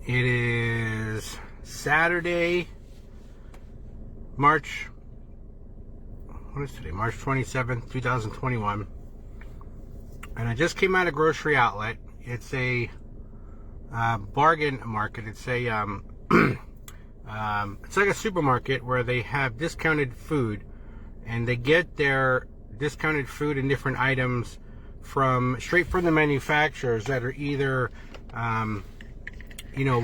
It is Saturday, March 27th, 2021. And I just came out of grocery outlet. It's a bargain market. It's a it's like a supermarket where they have discounted food, and they get their discounted food and different items straight from the manufacturers that are either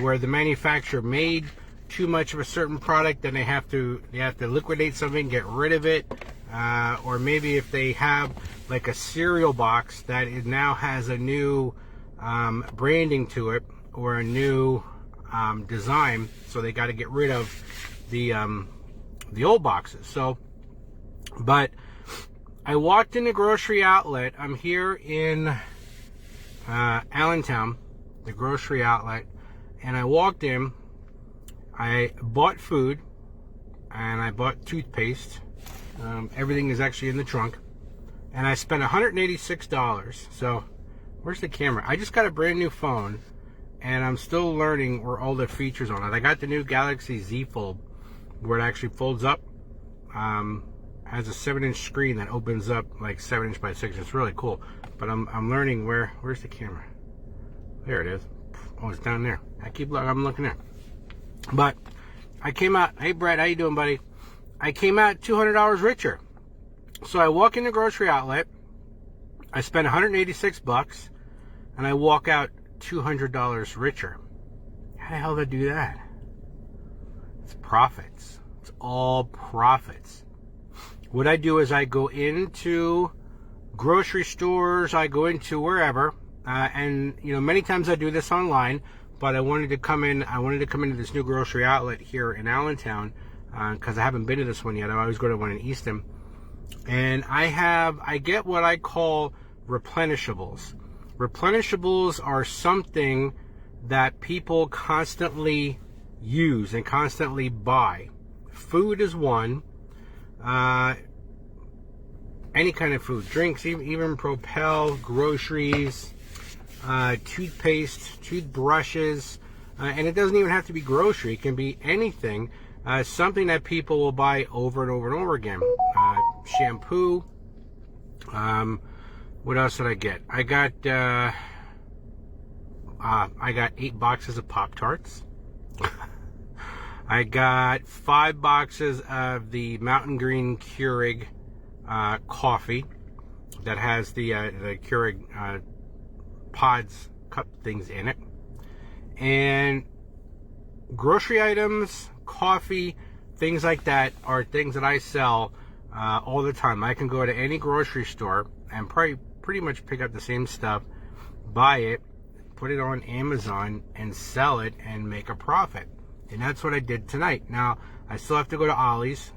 where the manufacturer made too much of a certain product, then they have to liquidate something, get rid of it, or maybe if they have like a cereal box that it now has a new branding to it or a new design, so they got to get rid of the old boxes. So, but I walked in the grocery outlet. I'm here in Allentown, the grocery outlet, and I walked in. I bought food, and I bought toothpaste. Everything is actually in the trunk, and I spent $186. So, where's the camera? I just got a brand new phone, and I'm still learning where all the features on it. I got the new Galaxy Z Fold, where it actually folds up. Has a 7-inch screen that opens up like 7 inch by 6. It's really cool. But I'm learning where's the camera? There it is. Oh, it's down there. I'm looking there. But I came out. Hey, Brett, how you doing, buddy? I came out $200 richer. So I walk in the grocery outlet. I spend $186, and I walk out $200 richer. How the hell did I do that? It's profits. It's all profits. What I do is I go into grocery stores, I go into wherever, and many times I do this online, but I wanted to come into this new grocery outlet here in Allentown, because I haven't been to this one yet. I always go to one in Easton, and I get what I call replenishables. Replenishables are something that people constantly use and constantly buy. Food is one. Any kind of food, drinks, even Propel, groceries, toothpaste, toothbrushes, and it doesn't even have to be grocery. It can be anything, something that people will buy over and over and over again. Shampoo. What else did I get? I got 8 boxes of Pop-Tarts. I got 5 boxes of the Mountain Green Keurig coffee that has the Keurig pods, cup things in it. And grocery items, coffee, things like that are things that I sell all the time. I can go to any grocery store and pretty much pick up the same stuff, buy it, put it on Amazon, and sell it and make a profit. And that's what I did tonight. Now, I still have to go to Ollie's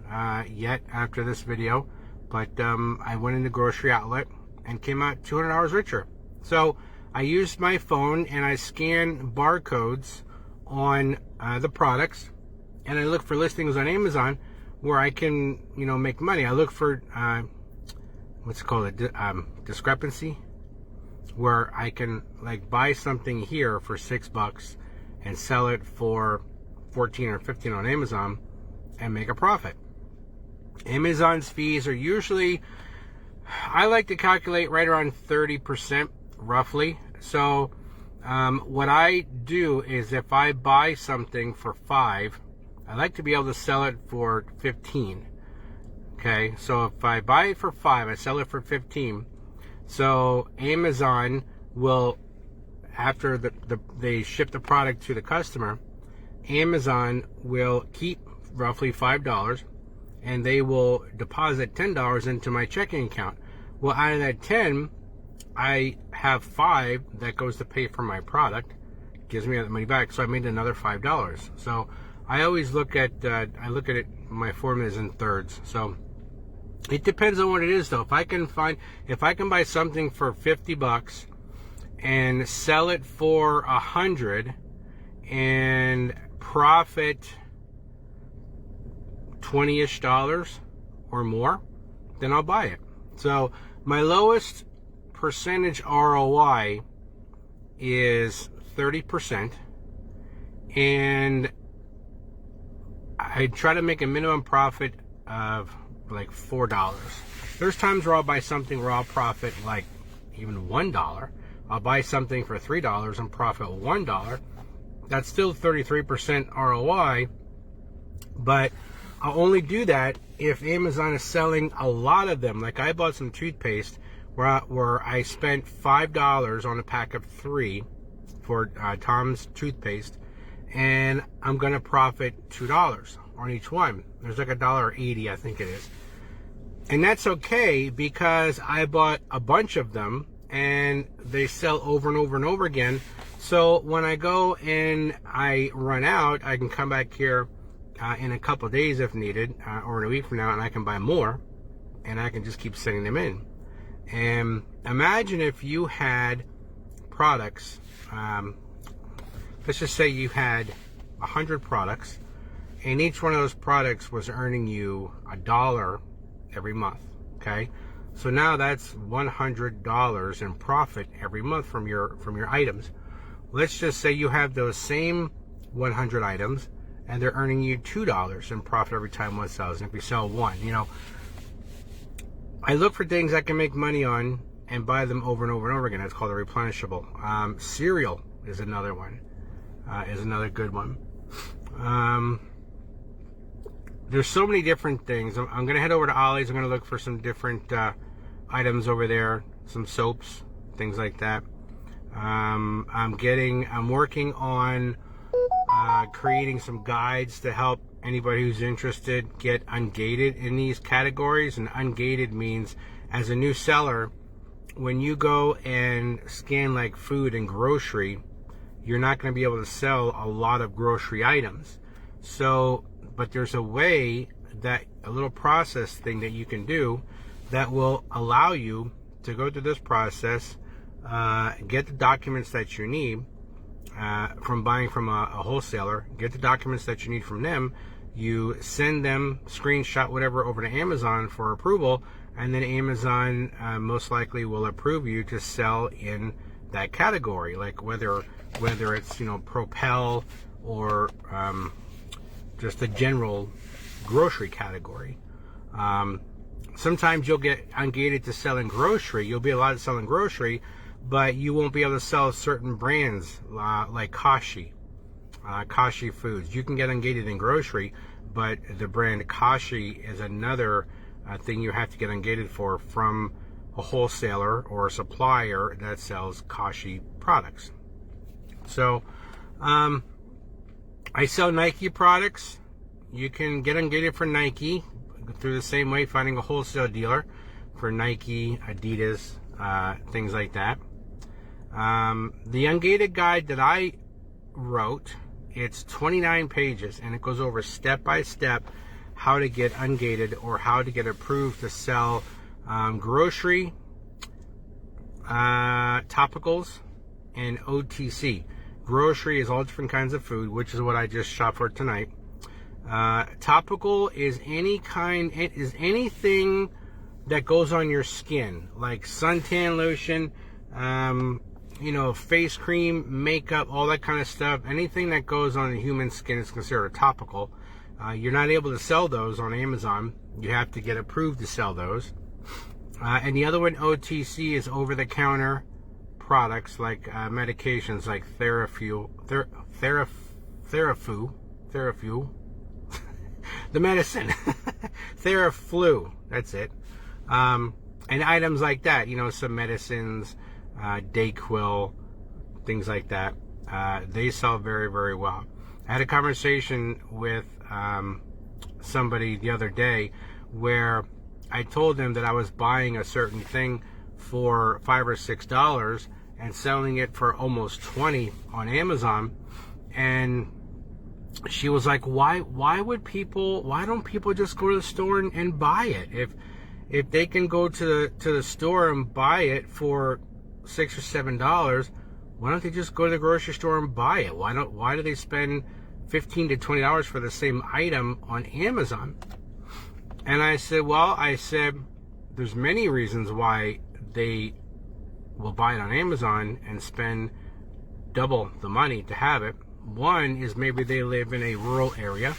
yet after this video, but I went in the grocery outlet and came out $200 richer. So I used my phone and I scanned barcodes on the products, and I look for listings on Amazon where I can, make money. I look for what's it called, discrepancy, where I can buy something here for $6 and sell it for 14 or 15 on Amazon and make a profit. Amazon's fees are usually, I like to calculate right around 30% roughly. So what I do is if I buy something for $5, I like to be able to sell it for 15. Okay, so if I buy it for $5, I sell it for 15. So Amazon will, after they ship the product to the customer, Amazon will keep roughly $5, and they will deposit $10 into my checking account. Well, out of that 10, I have 5 that goes to pay for my product, gives me that money back, so I made another $5. So I always look at it, my formulas in thirds. So it depends on what it is, though. If I can buy something for $50 and sell it for $100 and profit $20-ish or more, then I'll buy it. So my lowest percentage ROI is 30%, and I try to make a minimum profit of like $4. There's times where I'll buy something where I'll profit like even $1. I'll buy something for $3 and profit $1. That's still 33% ROI, but I'll only do that if Amazon is selling a lot of them. Like I bought some toothpaste where I spent $5 on a pack of 3 for Tom's toothpaste, and I'm gonna profit $2 on each one. There's like $1.80, I think it is. And that's okay because I bought a bunch of them and they sell over and over and over again. So when I go and I run out, I can come back here in a couple of days if needed, or in a week from now, and I can buy more, and I can just keep sending them in. And imagine if you had products, let's just say you had 100 products, and each one of those products was earning you $1 every month, okay? So now that's $100 in profit every month from your items. Let's just say you have those same 100 items, and they're earning you $2 in profit every time one sells. And if you sell one, you know, I look for things I can make money on and buy them over and over and over again. That's called a replenishable. Cereal is another one, is another good one. There's so many different things. I'm going to head over to Ollie's. I'm going to look for some different items over there, some soaps, things like that. I'm working on creating some guides to help anybody who's interested get ungated in these categories. And ungated means, as a new seller, when you go and scan like food and grocery, you're not going to be able to sell a lot of grocery items. So, but there's a way, that a little process thing that you can do that will allow you to go through this process, get the documents that you need from buying from a wholesaler, get the documents that you need from them, you send them, screenshot whatever over to Amazon for approval, and then Amazon most likely will approve you to sell in that category, like whether it's, you know, Propel or just a general grocery category. Sometimes you'll get ungated to sell in grocery. You'll be allowed to sell in grocery, but you won't be able to sell certain brands like Kashi Foods. You can get ungated in grocery, but the brand Kashi is another thing you have to get ungated for from a wholesaler or a supplier that sells Kashi products. So, I sell Nike products. You can get ungated for Nike through the same way, finding a wholesale dealer for Nike, Adidas, things like that. The ungated guide that I wrote, it's 29 pages, and it goes over step by step how to get ungated or how to get approved to sell grocery, topicals, and OTC. Grocery is all different kinds of food, which is what I just shot for tonight. Topical is anything that goes on your skin, like suntan lotion, you know, face cream, makeup, all that kind of stuff. Anything that goes on the human skin is considered a topical. You're not able to sell those on Amazon. You have to get approved to sell those. And the other one, OTC, is over-the-counter products like medications like Therafu, the medicine, Theraflu, that's it. And items like that, you know, some medicines, Dayquil, things like that. They sell very, very well. I had a conversation with somebody the other day where I told them that I was buying a certain thing for $5 or $6 and selling it for almost $20 on Amazon, and she was like, why don't people just go to the store and buy it? If they can go to the store and buy it for $6 or $7, why don't they just go to the grocery store and buy it? Why do they spend $15 to $20 for the same item on Amazon? And I said, there's many reasons why they will buy it on Amazon and spend double the money to have it. One is maybe they live in a rural area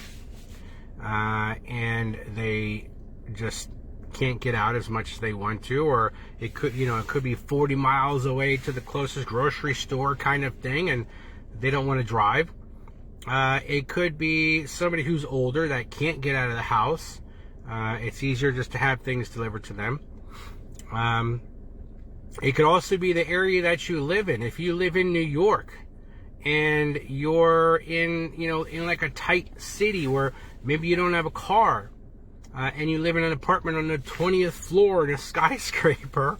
and they just can't get out as much as they want to, or it could be 40 miles away to the closest grocery store kind of thing, and they don't want to drive. It could be somebody who's older that can't get out of the house. It's easier just to have things delivered to them. It could also be the area that you live in. If you live in New York and you're in like a tight city where maybe you don't have a car, and you live in an apartment on the 20th floor in a skyscraper,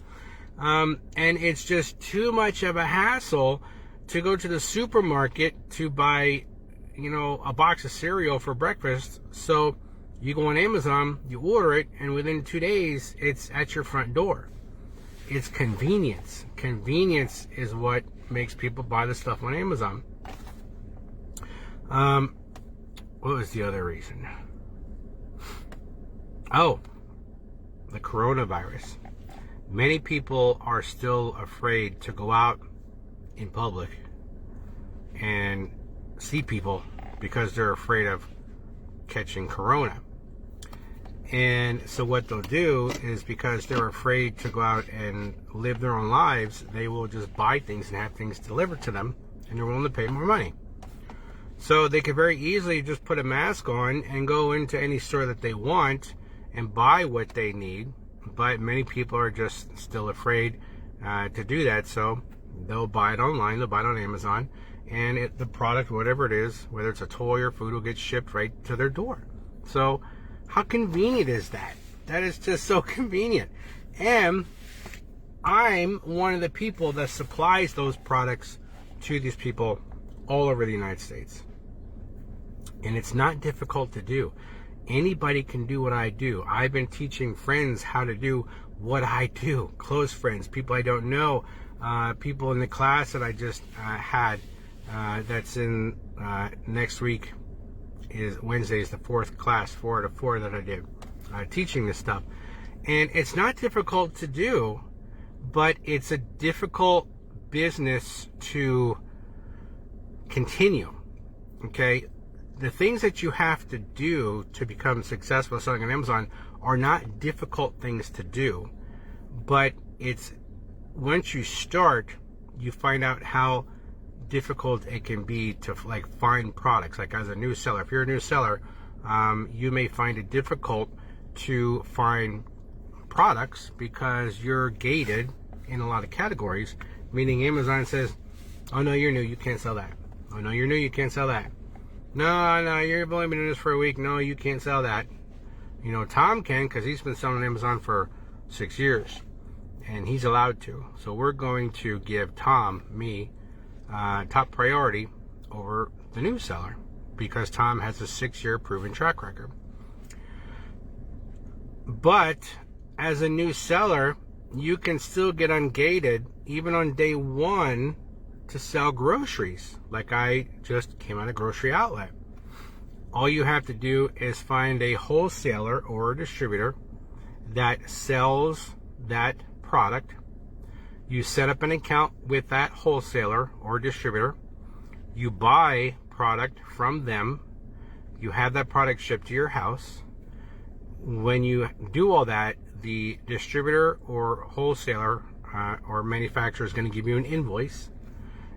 and it's just too much of a hassle to go to the supermarket to buy, a box of cereal for breakfast. So you go on Amazon, you order it, and within 2 days, it's at your front door. It's convenience. Convenience is what makes people buy the stuff on Amazon. What was the other reason? Oh, the coronavirus. Many people are still afraid to go out in public and see people because they're afraid of catching corona. And so what they'll do is, because they're afraid to go out and live their own lives, they will just buy things and have things delivered to them, and they're willing to pay more money. So they could very easily just put a mask on and go into any store that they want and buy what they need. But many people are just still afraid to do that, so they'll buy it online, they'll buy it on Amazon, and the product, whatever it is, whether it's a toy or food, will get shipped right to their door. So how convenient is that? That is just so convenient. And I'm one of the people that supplies those products to these people all over the United States. And it's not difficult to do. Anybody can do what I do. I've been teaching friends how to do what I do. Close friends, people I don't know, people in the class that I just had, that's in next week. Wednesday is the fourth class, 4 out of 4 that I did, teaching this stuff. And it's not difficult to do, but it's a difficult business to continue. Okay? The things that you have to do to become successful selling on Amazon are not difficult things to do, but it's once you start, you find out how difficult it can be to find products. Like as a new seller, if you're a new seller, you may find it difficult to find products because you're gated in a lot of categories, meaning Amazon says, oh no, you're new, you can't sell that. Oh no, you're new, you can't sell that. No, you've only been in this for a week. No, you can't sell that. Tom can, because he's been selling on Amazon for 6 years, and he's allowed to. So we're going to give me, top priority over the new seller, because Tom has a 6-year proven track record. But as a new seller, you can still get ungated even on day 1 to sell groceries. Like I just came out of grocery outlet. All you have to do is find a wholesaler or a distributor that sells that product. You set up an account with that wholesaler or distributor. You buy product from them. You have that product shipped to your house. When you do all that, the distributor or wholesaler or manufacturer is going to give you an invoice.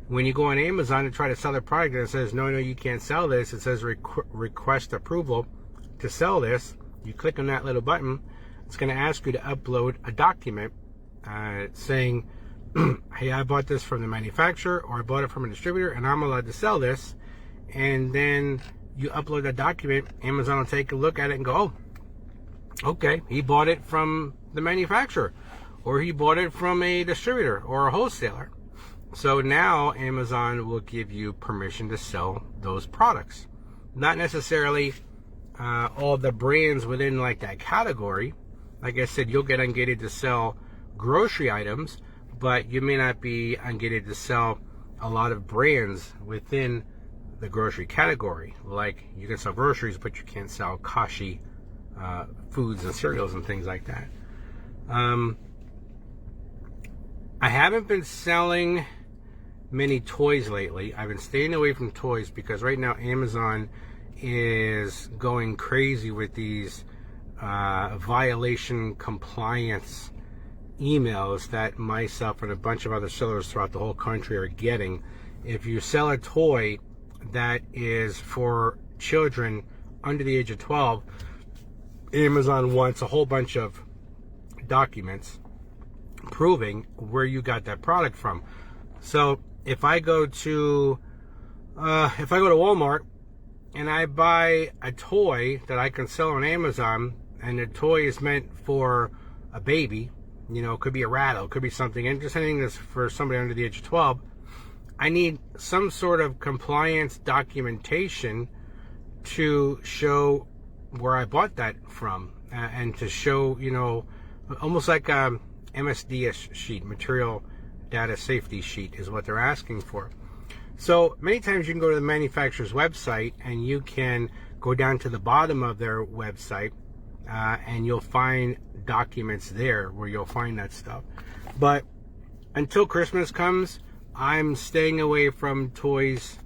When you go on Amazon and try to sell a product and it says, no, you can't sell this, it says request approval to sell this. You click on that little button. It's going to ask you to upload a document saying, hey, I bought this from the manufacturer, or I bought it from a distributor, and I'm allowed to sell this. And then you upload that document. Amazon will take a look at it and go, oh, okay, he bought it from the manufacturer, or he bought it from a distributor or a wholesaler. So now Amazon will give you permission to sell those products. Not necessarily all the brands within that category. Like I said, you'll get ungated to sell grocery items, but you may not be ungated to sell a lot of brands within the grocery category. Like you can sell groceries, but you can't sell Kashi foods and cereals and things like that. I haven't been selling many toys lately. I've been staying away from toys because right now Amazon is going crazy with these violation compliance emails that myself and a bunch of other sellers throughout the whole country are getting. If you sell a toy that is for children under the age of 12, Amazon wants a whole bunch of documents proving where you got that product from. So if I go to Walmart and I buy a toy that I can sell on Amazon, and the toy is meant for a baby, you know, it could be a rattle, it could be something, and just anything that's for somebody under the age of 12, I need some sort of compliance documentation to show where I bought that from, and to show, you know, almost like a MSDS sheet, material data safety sheet is what they're asking for. So many times you can go to the manufacturer's website and you can go down to the bottom of their website and you'll find documents there where you'll find that stuff. But until Christmas comes, I'm staying away from toys,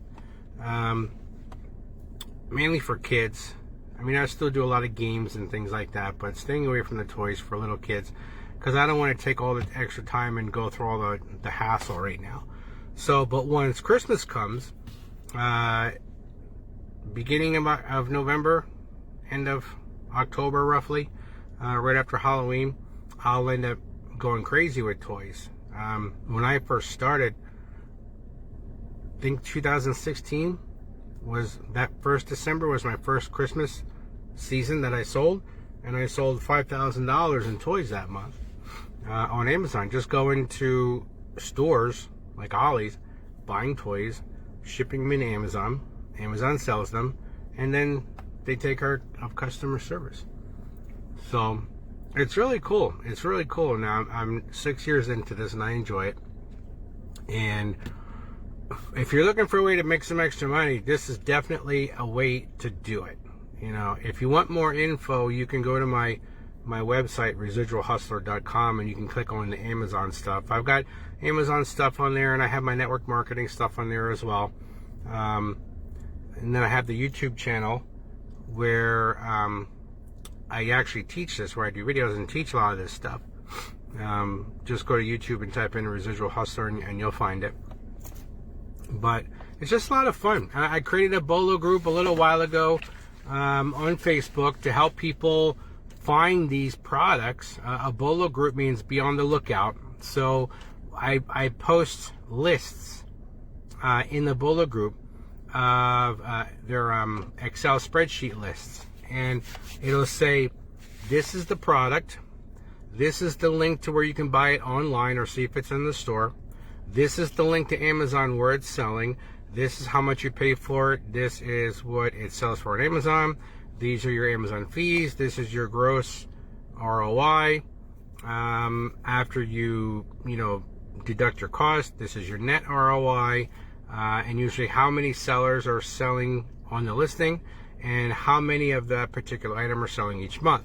mainly for kids. I mean, I still do a lot of games and things like that, but staying away from the toys for little kids because I don't want to take all the extra time and go through all the hassle right now. So, but once Christmas comes, beginning of November, end of October roughly, right after Halloween, I'll end up going crazy with toys. When I first started, I think 2016 was that first December was my first Christmas season that I sold, and I sold $5,000 in toys that month on Amazon. Just going to stores like Ollie's, buying toys, shipping them in Amazon. Amazon sells them, and then they take care of customer service. So it's really cool. It's really cool. Now I'm 6 years into this and I enjoy it. And if you're looking for a way to make some extra money, this is definitely a way to do it. You know, if you want more info, you can go to my website, residualhustler.com, and you can click on the Amazon stuff. I've got Amazon stuff on there, and I have my network marketing stuff on there as well. And then I have the YouTube channel where I actually teach this, where I do videos and teach a lot of this stuff. Just go to YouTube and type in Residual Hustler and you'll find it. But it's just a lot of fun. I created a BOLO group a little while ago on Facebook to help people find these products. A BOLO group means be on the lookout. So I post lists in the BOLO group of their Excel spreadsheet lists. And it'll say, this is the product. This is the link to where you can buy it online or see if it's in the store. This is the link to Amazon where it's selling. This is how much you pay for it. This is what it sells for on Amazon. These are your Amazon fees. This is your gross ROI. After you deduct your cost, this is your net ROI. And usually how many sellers are selling on the listing and how many of that particular item are selling each month.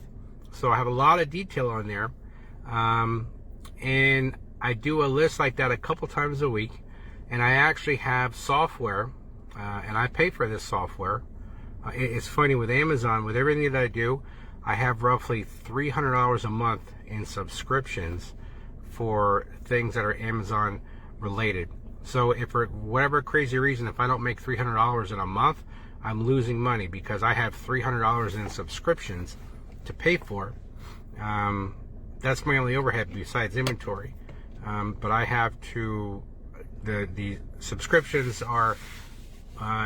So I have a lot of detail on there. And I do a list like that a couple times a week. And I actually have software, and I pay for this software. It's funny, with Amazon, with everything that I do, I have roughly $300 a month in subscriptions for things that are Amazon related. So if for whatever crazy reason, if I don't make $300 in a month, I'm losing money because I have $300 in subscriptions to pay for. That's my only overhead besides inventory. But I have to, the subscriptions are,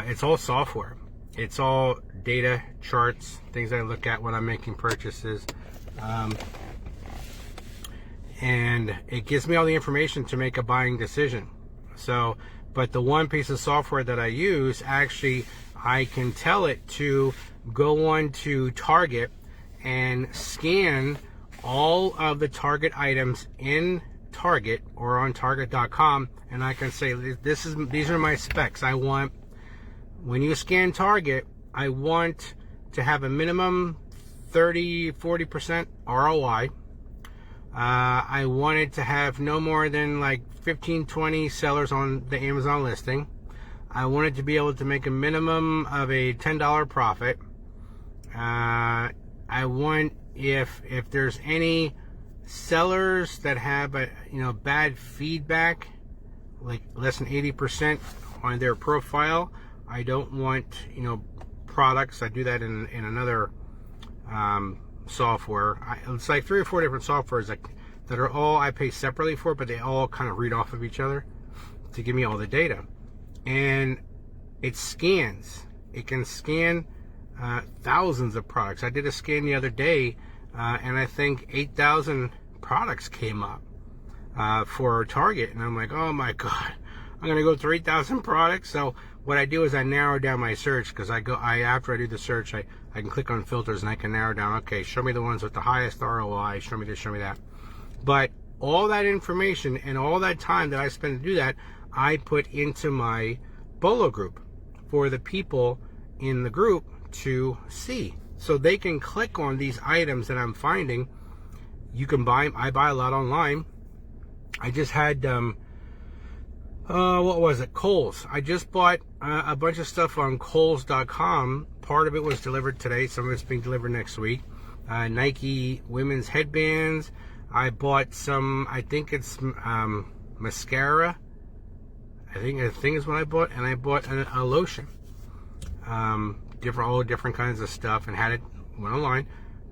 it's all software. It's all data, charts, things I look at when I'm making purchases. And it gives me all the information to make a buying decision. So, but the one piece of software that I use, actually, I can tell it to go on to Target and scan all of the Target items in Target or on Target.com, and I can say, these are my specs. I want, when you scan Target, I want to have a minimum 30-40% ROI. I wanted to have no more than like 15, 20 sellers on the Amazon listing. I wanted to be able to make a minimum of a $10 profit. I want, if there's any sellers that have bad feedback, like less than 80% on their profile, I don't want products. I do that in another software. It's like 3 or 4 different softwares that are all I pay separately for, but they all kind of read off of each other to give me all the data. And it scans. It can scan thousands of products. I did a scan the other day, and I think 8,000 products came up for Target. And I'm like, oh my God, I'm gonna go through 8,000 products. So what I do is I narrow down my search, because after I do the search, I can click on filters and I can narrow down, okay, show me the ones with the highest ROI, show me this, show me that. But all that information and all that time that I spend to do that, I put into my Bolo group for the people in the group to see. So they can click on these items that I'm finding. You can buy them. I buy a lot online. I just had, what was it? Kohl's. I just bought a bunch of stuff on Kohls.com. Part of it was delivered today. Some of it's being delivered next week. Nike women's headbands. I bought some, I think it's mascara. I think is what I bought. And I bought a lotion. All different kinds of stuff, and went online,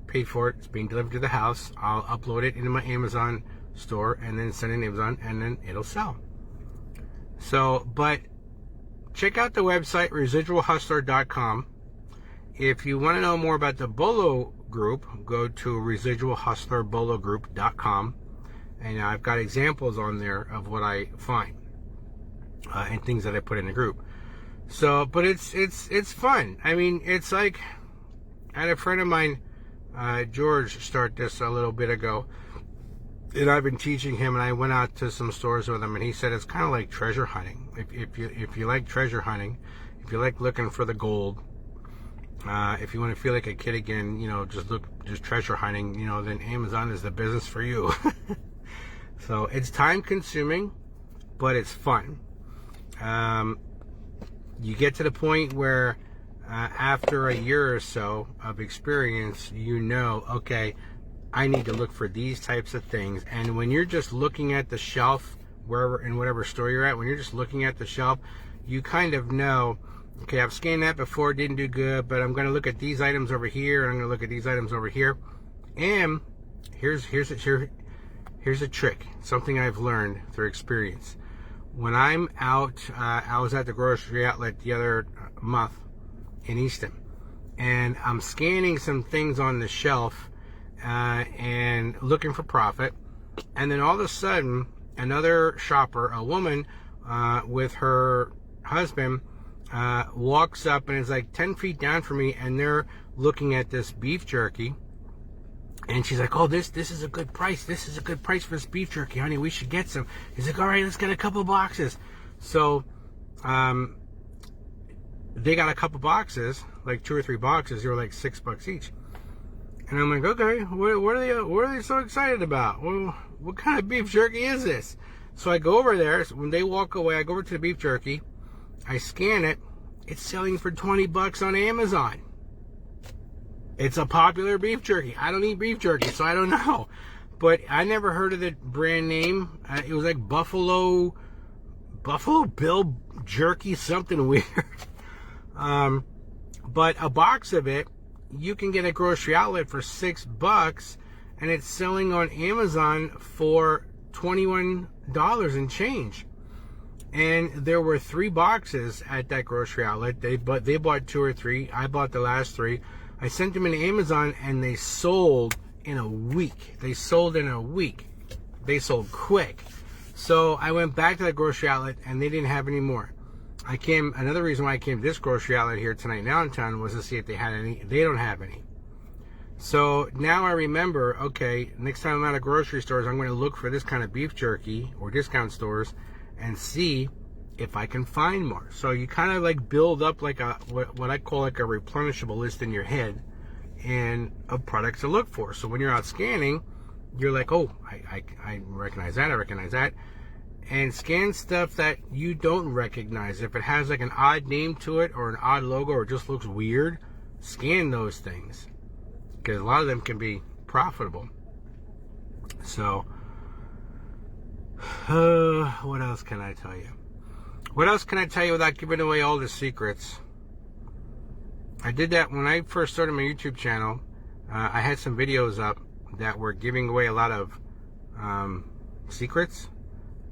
paid for it. It's being delivered to the house. I'll upload it into my Amazon store and then send it to Amazon, and then it'll sell. So, but check out the website residualhustler.com. If you want to know more about the Bolo group, go to residualhustlerbologroup.com, and I've got examples on there of what I find and things that I put in the group. So, but it's fun. I mean, it's like, I had a friend of mine, George, start this a little bit ago, and I've been teaching him, and I went out to some stores with him, and he said it's kind of like treasure hunting. If you like treasure hunting, if you like looking for the gold, if you want to feel like a kid again, just treasure hunting, then Amazon is the business for you. So it's time consuming, but it's fun. You get to the point where after a year or so of experience, okay, I need to look for these types of things. And when you're just looking at the shelf, in whatever store you're at, when you're just looking at the shelf, you kind of know, okay, I've scanned that before, didn't do good, but I'm going to look at these items over here, and I'm going to look at these items over here. And here's a trick, something I've learned through experience. When I'm out, I was at the grocery outlet the other month in Easton, and I'm scanning some things on the shelf and looking for profit, and then all of a sudden, another shopper, a woman with her husband, walks up and is like 10 feet down from me, and they're looking at this beef jerky. And she's like, oh, this is a good price. This is a good price for this beef jerky, honey. We should get some. He's like, all right, let's get a couple boxes. So they got a couple boxes, like 2 or 3 boxes. They were like $6 each. And I'm like, okay, what are they so excited about? Well, what kind of beef jerky is this? So I go over there. So when they walk away, I go over to the beef jerky. I scan it. It's selling for $20 on Amazon. It's a popular beef jerky. I don't eat beef jerky, so I don't know. But I never heard of the brand name. It was like Buffalo Bill Jerky, something weird. But a box of it, you can get at a grocery outlet for $6, and it's selling on Amazon for $21 and change. And there were 3 boxes at that grocery outlet. They bought 2 or 3. I bought the last 3. I sent them in Amazon, and they sold in a week. They sold quick. So I went back to the grocery outlet, and they didn't have any more. Another reason why I came to this grocery outlet here tonight now in town was to see if they had any. They don't have any. So now I remember, okay, next time I'm at a grocery store, I'm going to look for this kind of beef jerky or discount stores and see if I can find more. So you kind of like build up like what I call like a replenishable list in your head and of products to look for. So when you're out scanning, you're like, oh, I recognize that, I recognize that. And scan stuff that you don't recognize. If it has like an odd name to it or an odd logo or just looks weird, scan those things, because a lot of them can be profitable. So, what else can I tell you? What else can I tell you without giving away all the secrets? I did that when I first started my YouTube channel. I had some videos up that were giving away a lot of secrets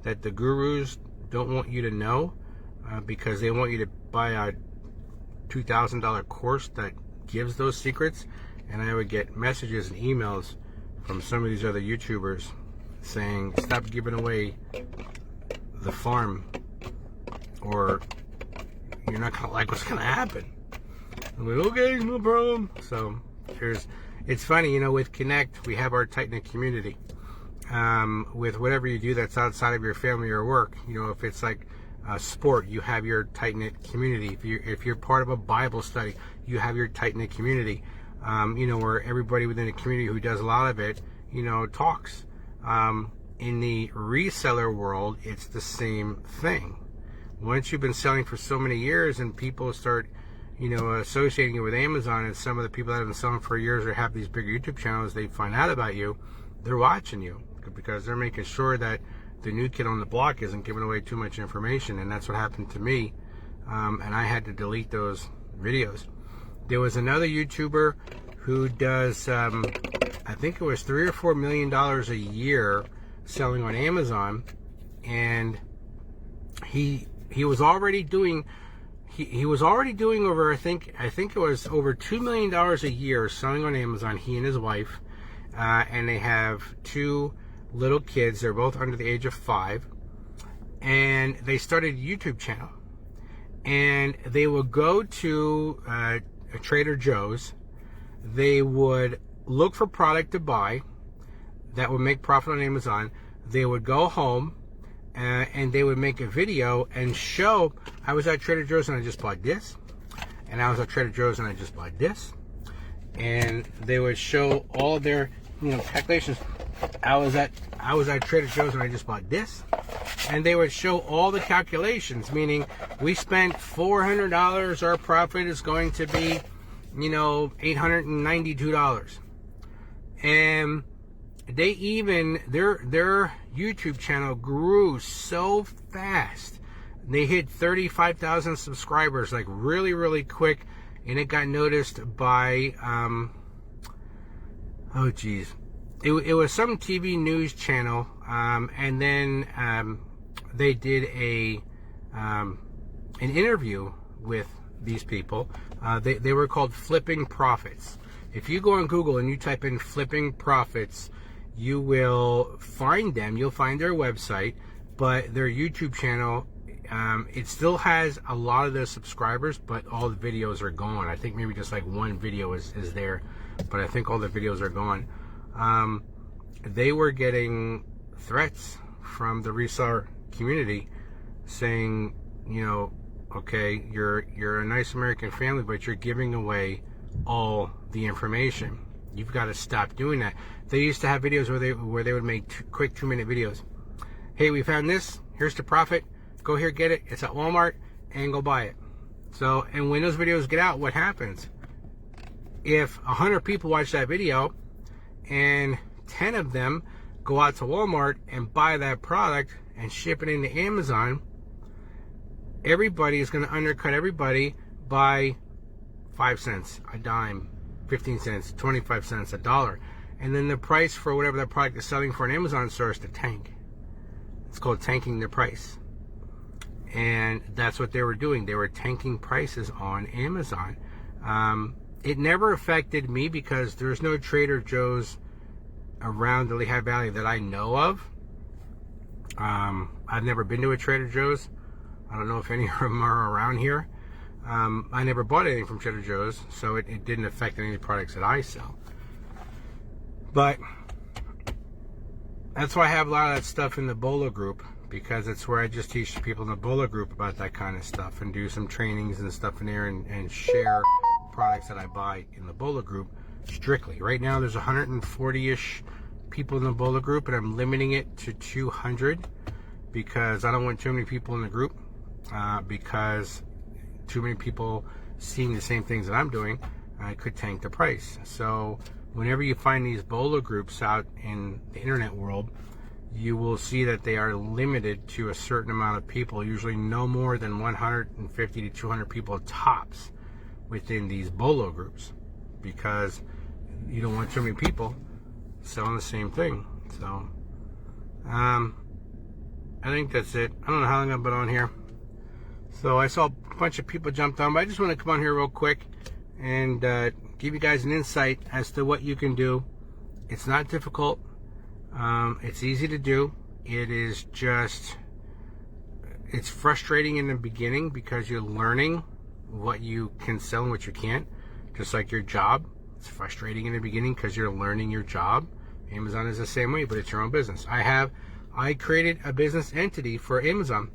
that the gurus don't want you to know, because they want you to buy a $2,000 course that gives those secrets. And I would get messages and emails from some of these other YouTubers saying, stop giving away the farm, or you're not gonna like what's gonna happen. I'm like, okay, no problem. So it's funny, you know, with Connect, we have our tight-knit community. With whatever you do that's outside of your family or work, you know, if it's like sport, you have your tight-knit community. If you're part of a Bible study, you have your tight-knit community. You know, where everybody within the community who does a lot of it, you know, talks. In the reseller world, it's the same thing. Once you've been selling for so many years and people start, you know, associating you with Amazon, and some of the people that have been selling for years or have these big YouTube channels, they find out about you, they're watching you, because they're making sure that the new kid on the block isn't giving away too much information. And that's what happened to me, and I had to delete those videos. There was another YouTuber who does, I think it was $3 or $4 million a year selling on Amazon, and he was already doing over, I think it was over $2 million a year selling on Amazon, he and his wife, and they have 2 little kids. They're both under the age of 5, and they started a YouTube channel, and they would go to a Trader Joe's. They would look for product to buy that would make profit on Amazon. They would go home, and they would make a video and show, I was at Trader Joe's and I just bought this, and I was at Trader Joe's and I just bought this, and they would show all their, you know, calculations. I was at Trader Joe's and I just bought this, and they would show all the calculations, meaning we spent $400, our profit is going to be, you know, $892. And they even, their YouTube channel grew so fast. They hit 35,000 subscribers, like really, really quick. And it got noticed by, oh geez. It was some TV news channel. And then they did an interview with these people. They were called Flipping Profits. If you go on Google and you type in Flipping Profits, you will find them. You'll find their website, but their YouTube channel, it still has a lot of their subscribers, but all the videos are gone. I think maybe just like one video is there, but I think all the videos are gone. They were getting threats from the reseller community saying, you know, okay, you're a nice American family, but you're giving away all the information. You've got to stop doing that. They used to have videos where they would make quick 2-minute videos. Hey, we found this. Here's the profit. Go here, get it. It's at Walmart, and go buy it. So, and when those videos get out, what happens? If 100 people watch that video, and 10 of them go out to Walmart and buy that product and ship it into Amazon, everybody is going to undercut everybody by 5 cents, a dime, 15 cents, 25 cents, $1. And then the price for whatever that product is selling for an Amazon starts to tank. It's called tanking the price. And that's what they were doing. They were tanking prices on Amazon. It never affected me because there's no Trader Joe's around the Lehigh Valley that I know of. I've never been to a Trader Joe's. I don't know if any of them are around here. I never bought anything from Trader Joe's, so it didn't affect any of the products that I sell. But that's why I have a lot of that stuff in the Bolo group, because it's where I just teach people in the Bolo group about that kind of stuff and do some trainings and stuff in there, and share products that I buy in the Bolo group strictly. Right now there's 140-ish people in the bolo group, and I'm limiting it to 200 because I don't want too many people in the group, because too many people seeing the same things that I'm doing could tank the price. So whenever you find these bolo groups out in the internet world, you will see that they are limited to a certain amount of people, usually no more than 150 to 200 people tops within these bolo groups, because you don't want too many people selling the same thing. So I think that's it. I don't know how long I've been on here. So I saw a bunch of people jumped on, but I just want to come on here real quick and give you guys an insight as to what you can do. It's not difficult. It's easy to do. It is just, it's frustrating in the beginning because you're learning what you can sell and what you can't. Just like your job. It's frustrating in the beginning because you're learning your job. Amazon is the same way, but it's your own business. I created a business entity for Amazon.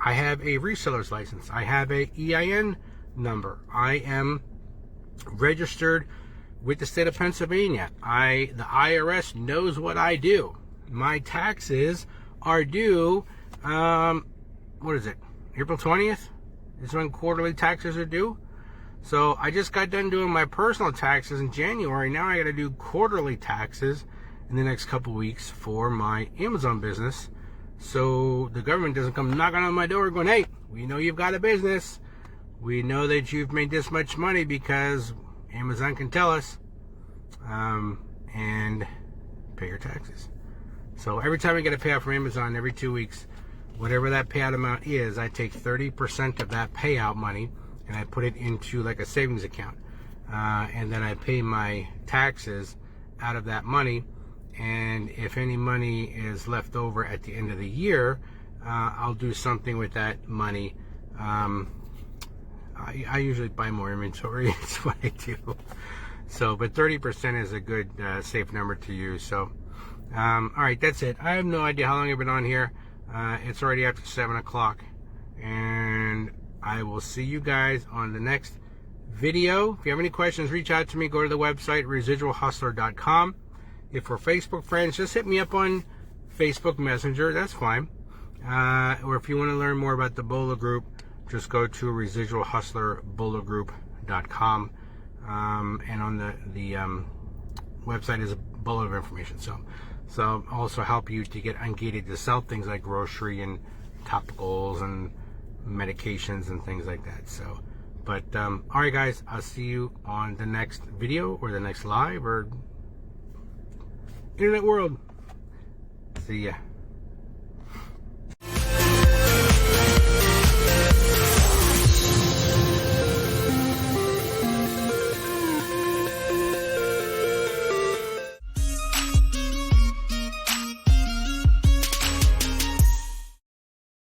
I have a reseller's license. I have a EIN number. I am registered with the state of Pennsylvania. The IRS knows what I do. My taxes are due, what is it? April 20th is when quarterly taxes are due. So I just got done doing my personal taxes in January. Now I got to do quarterly taxes in the next couple weeks for my Amazon business. So the government doesn't come knocking on my door going, hey, we know you've got a business. We know that you've made this much money because Amazon can tell us, and pay your taxes. So every time I get a payout from Amazon, every 2 weeks, whatever that payout amount is, I take 30% of that payout money and I put it into like a savings account. And then I pay my taxes out of that money. And if any money is left over at the end of the year, I'll do something with that money. I usually buy more inventory. That's what I do. So, but 30% is a good safe number to use. So, all right, that's it. I have no idea how long I've been on here. It's already after 7 o'clock, and I will see you guys on the next video. If you have any questions, reach out to me. Go to the website, residualhustler.com. If we're Facebook friends, just hit me up on Facebook Messenger. That's fine. Or if you want to learn more about the Bolo Group, just go to residualhustlerbologroup.com. And on the website is a bullet of information. So also help you to get ungated to sell things like grocery and topicals and medications and things like that. So, but all right, guys, I'll see you on the next video or the next live or internet world. See ya.